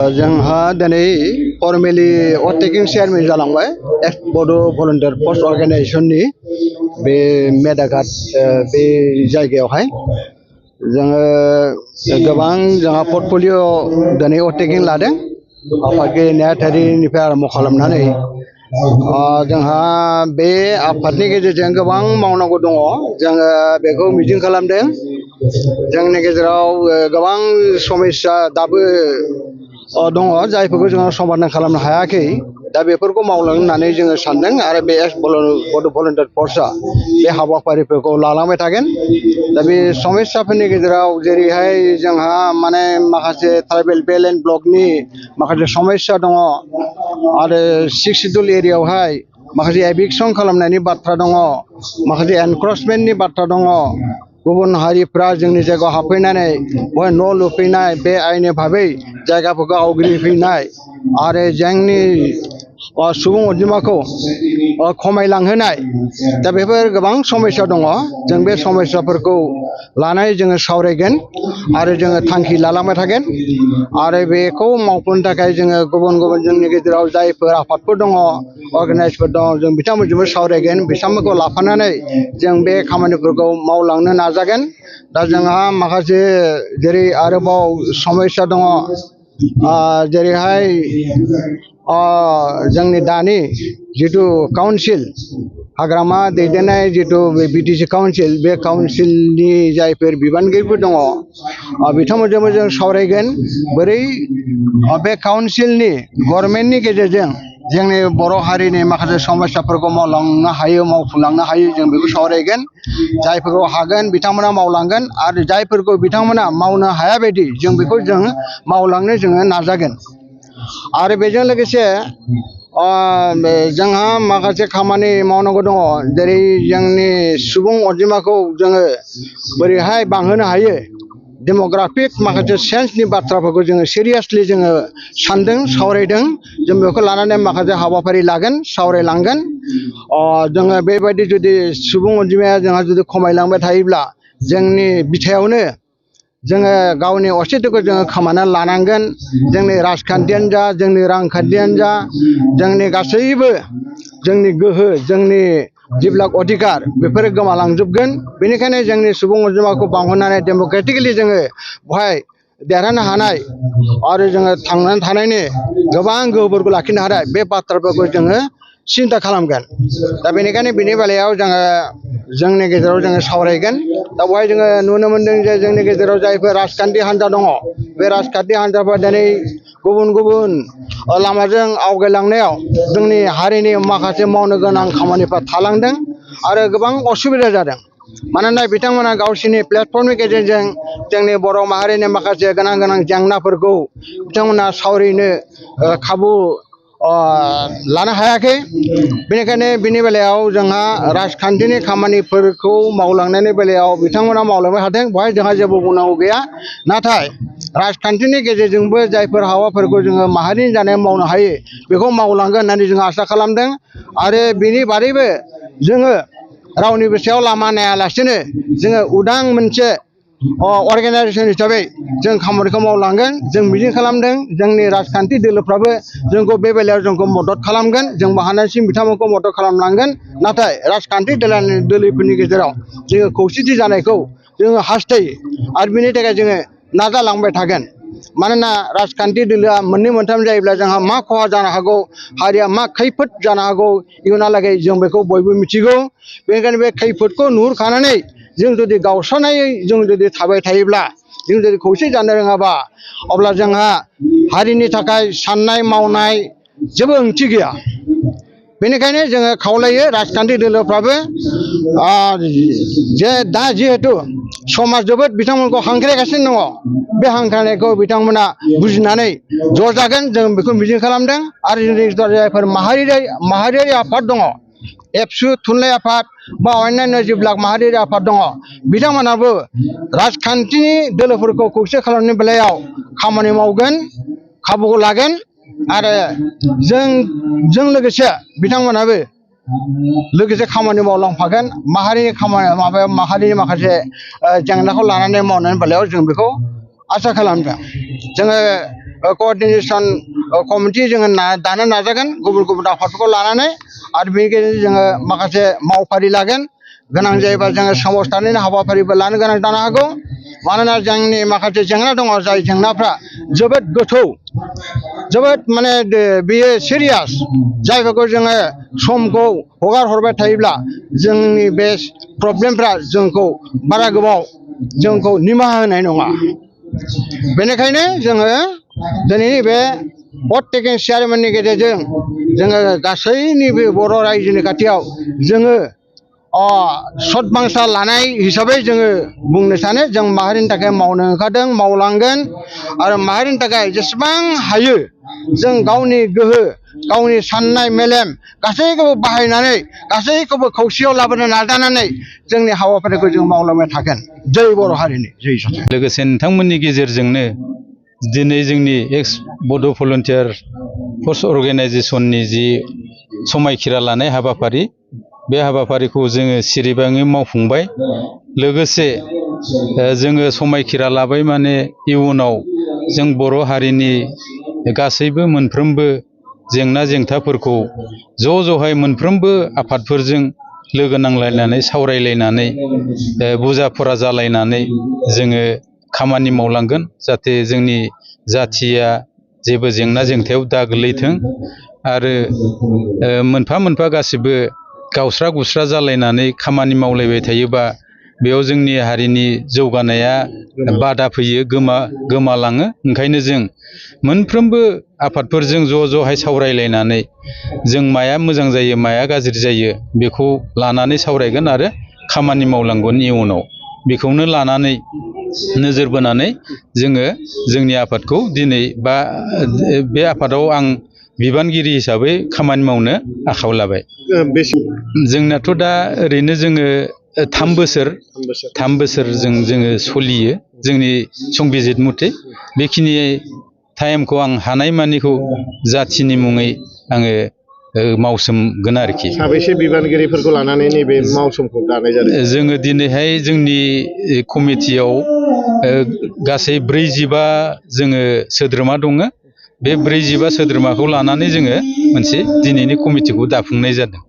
जोंहा दिनै फर्मेलि अटेकिं चेयारमेन जालांबाय एक्ट बड' भलन्टियार फर्स अर्गेनाइजेसननि बे मेदाघाट बे जायगायावहाय जोङो गोबां जोंहा पर्टफलिय' दिनै अटेकिं लादों आफादगिरि नेहाथारिनिफ्राय आरम्भ खालामनानै जोंहा बे आफादनि गेजेरजों गोबां मावनांगौ दङ जोङो बेखौ मिजिं खालामदों जोंनि गेजेराव गोबां समस्या दाबो दङ जायफोरखौ जोङो समाधान खालामनो हायाखै दा बेफोरखौ मावलांनो होननानै जोङो सानदों आरो बे बड' भलन्टियार फर्सआ बे हाबाफारिफोरखौ लालांबाय थागोन दा बे समस्याफोरनि गेजेराव जेरैहाय जोंहा माने माखासे ट्राइबेल बेल्ट एन्ड ब्लकनि माखासे समस्या दङ आरो 6 सिडुल एरियायावहाय माखासे एभिक्सन खालामनायनि बाथ्रा दङ माखासे एनक्रचमेन्टनि बाथ्रा दङ गुबुन हारिफ्रा जोंनि जायगायाव हाबफैनानै बेवहाय न' लुफैनाय बे आयेननि भाबै जायगाफोरखौ आवग्रिफैनाय आरो जोंनि सुबुं अनजिमाखौ खमायलांहोनाय दा बेफोर गोबां समस्या दङ जों बे समस्याफोरखौ लानानै जोङो सावरायगोन आरो जोङो थांखि लालांबाय थागोन आरो बेखौ मावफुंनो थाखाय जोङो गुबुन गुबुन जोंनि गेजेराव जायफोर आफादफोर दङ अर्गानाइजफोर दङ जों बिथांमोनजोंबो सावरायगोन बिथांमोनखौ लाफानानै जों बे खामानिफोरखौ मावलांनो नाजागोन दा जोंहा माखासे जेरै आरोबाव समस्या दङ जेरैहाय जोंनि दानि जिथु काउन्सिल हाग्रामा दैदेननाय जिथु बिटिसि काउन्सिल बे काउन्सिलनि जायफोर बिबानगिरिफोर दङ बिथांमोनजोंबो जों सावरायगोन बोरै बे काउन्सिलनि गभर्नमेन्टनि गेजेरजों जोंनि बर' हारिनि माखासे समस्याफोरखौ मावलांनो हायो मावफुंलांनो हायो जों बेखौ सावरायगोन जायफोरखौ हागोन बिथांमोना मावलांगोन आरो जायफोरखौ बिथांमोना मावनो हाया बायदि जों बेखौ जों मावलांनो जोङो नाजागोन आरो बेजों लोगोसे जोंहा माखासे खामानि मावनांगौ दङ जेरै जोंनि सुबुं अनजिमाखौ जोङो बोरैहाय बांहोनो हायो डेमोग्राफिक माखासे चेन्जनि बाथ्राफोरखौ जोङो सिरियासलि जोङो सानदों सावरायदों जों बेखौ लानानै माखासे हाबाफारि लागोन सावरायलांगोन जोङो बेबायदि जुदि सुबुं अनजिमाया जोंहा जुदि खमायलांबाय थायोब्ला जोंनि बिथायावनो जोङो गावनि अस्तित्वखौ जोङो खोमानानै लानांगोन जोंनि राजखान्थियानो जा जोंनि रांखान्थियानो जा जोंनि गासैबो जोंनि गोहो जोंनि जिब्लाक अधिकार बेफोरो गोमालांजोबगोन बेनिखायनो जोंनि सुबुं अनजिमाखौ बांहोनानै डेम'क्रेटिकेलि जोङो बेवहाय देरहानो हानाय आरो जोङो थांनानै थानायनि गोबां गोहोफोरखौ लाखिनो हानाय बे बाथ्राफोरखौ जोङो सिन्था खालामगोन दा बेनिखायनो बेनि बेलायाव जोङो जोंनि गेजेराव जोङो सावरायगोन दा बेवहाय जोङो नुनो मोन्दों जे जोंनि गेजेराव जायफोर राजखान्थि हान्जा दङ बे राजखान्थि हान्जाफ्रा दिनै गुबुन गुबुन लामाजों आवगायलांनायाव जोंनि हारिनि माखासे मावनो गोनां खामानिफ्रा थालांदों आरो गोबां असुबिदा जादों मानोना बिथांमोना गावसोरनि प्लेटफर्मनि गेजेरजों जोंनि बर' माहारिनि माखासे गोनां गोनां जेंनाफोरखौ बिथांमोना सावरायनो खाबु लानो हायाखै बेनिखायनो बिनि बेलायाव जोंहा राजखान्थिनि खामानिफोरखौ मावलांनायनि बेलायाव बिथांमोना मावलांबाय थादों बेवहाय जोंहा जेबो बुंनांगौ गैया नाथाय राजखान्थिनि गेजेरजोंबो जायफोर हाबाफोरखौ जोङो माहारिनि जानाय मावनो हायो बेखौ मावलांगोन होननानै जों आसा खालामदों आरो बिनि बादैबो जोङो रावनिबो सायाव लामा नायालासिनो जोङो उदां मोनसे अर्गेनाइजेसन हिसाबै जों खामानिखौ मावलांगोन जों मिजिं खालामदों जोंनि राजखान्थि दोलोफ्राबो जोंखौ बे बेलायाव जोंखौ मदद खालामगोन जोंबो हानायसिम बिथांमोनखौ मदद खालामलांगोन नाथाय राजखान्थि दोलोफोरनि गेजेराव जोङो खौसेथि जानायखौ जोङो हास्थायो आरो बिनि थाखाय जोङो नाजालांबाय थागोन मानोना राजखान्थि दोलोआ मोननै मोनथाम जायोब्ला जोंहा मा खहा जानो हागौ हारिया मा खैफोद जानो हागौ इयुनहालागै जों बेखौ बयबो मिथिगौ बेनिखायनो बे खैफोदखौ नुहुरखानानै जों जुदि गावस्रानायै जों जुदि थाबाय थायोब्ला जों जुदि खौसे जानो रोङाबा अब्ला जोंहा हारिनि थाखाय साननाय मावनाय जेबो ओंथि गैया बेनिखायनो जोङो खावलायो राजखान्थि दोलोफ्राबो जे दा जिहेथु समाज जोबोद बिथांमोनखौ हांख्रायगासिनो दङ बे हांख्रायनायखौ बिथांमोना बुजिनानै ज' जागोन जों बेखौ मिजिं खालामदों आरो जोंनि जायफोर माहारियारि आफाद दङ एबसु थुनलाइ आफाद बा अन्यान्य जिब्लाक माहारियारि आफाद दङ बिथांमोनाबो राजखान्थिनि दोलोफोरखौ खौसे खालामनायनि बेलायाव खामानि मावगोन खाबुखौ लागोन आरो जों लोगोसे बिथांमोनाबो लोगोसे खामानि मावलांफागोन माहारिनि माखासे जेंनाखौ लानानै मावनायनि बेलायाव जों बेखौ आसा खालामदों जोङो कोअर्डिनेशन कमिटि जोङो दानो नाजागोन गुबुन गुबुन आफादफोरखौ लानानै आरो बेनि गेजेरजों जोङो माखासे मावफारि लागोन गोनां जायोबा जोङो सोमावसारनायनि हाबाफारिबो लानो गोनां जानो हागौ मानोना जोंनि माखासे जेंना दङ जाय जेंनाफ्रा जोबोद गोथौ जोबोद माने बेयो सिरियास जायफोरखौ जोङो समखौ हगार हरबाय थायोब्ला जोंनि बे प्रब्लेमफ्रा जोंखौ बारा गोबाव जोंखौ निमाहा होनाय नङा बेनिखायनो जोङो दिनैनि बे भट टेकिं सेरेमनिनि गेजेरजों जोङो गासैनिबो बर' रायजोनि खाथियाव जोङो सदबांसा लानाय हिसाबै जोङो बुंनो सानो जों माहारिनि थाखाय मावनो ओंखारदों मावलांगोन आरो माहारिनि थाखाय जेसेबां हायो जों गावनि गोहो गावनि साननाय मेलेम गासैखौबो बाहायनानै गासैखौबो खौसेयाव लाबोनो नाजानानै जोंनि हाबाफारिखौ जों मावलांबाय थागोन जै बर' हारिनि जै सत्य लोगोसे नोंथांमोननि गेजेरजोंनो दिनै जोंनि एक्स बड' भलन्टियार फर्स अर्गेनाइजेसननि जि समायखिरा लानाय हाबाफारि बे हाबाफारिखौ जोङो सिरिबाङै मावफुंबाय लोगोसे जोङो समायखिरा लाबाय माने इयुनाव जों बर' हारिनि गासैबो मोनफ्रोमबो जेंना जेंथाफोरखौ ज'हाय मोनफ्रोमबो आफादफोरजों लोगो नांलायनानै सावरायलायनानै बुजा फरा जालायनानै जोङो खामानि मावलांगोन जाहाथे जोंनि जाथिया जेबो जेंना जेंथायाव दा गोलैथों आरो मोनफा मोनफा गासिबो गावस्रा गुस्रा जालायनानै खामानि मावलायबाय थायोबा बेयाव जोंनि हारिनि जौगानाया बादा फैयो गोमालाङो ओंखायनो जों मोनफ्रोमबो आफादफोरजों ज'हाय सावरायलायनानै जों माया मोजां जायो माया गाज्रि जायो बेखौ लानानै सावरायगोन आरो खामानि मावलांगोन इयुनाव बेखौनो लानानै नोजोर बोनानै जोङो जोंनि आफादखौ दिनै बा बे आफादाव आं बिबानगिरि हिसाबै खामानि मावनो आखायाव लाबाय जोंनाथ' दा ओरैनो जोङो 3 बोसोरजों जोङो सोलियो जोंनि संबिजित मथे बेखिनि टाइमखौ आं हानायमानिखौ जाथिनि मुङै आङो मावसोमगोन आरोखि साबैसे बिबानगिरिफोरखौ लानानै नैबे मावसोमखौ दानाय जादों जोङो दिनैहाय जोंनि कमिटियाव गासै 45 जोङो सोद्रोमा दङ बे 45 सोद्रोमाखौ लानानै जोङो मोनसे दिनैनि कमिटिखौ दाफुंनाय जादों।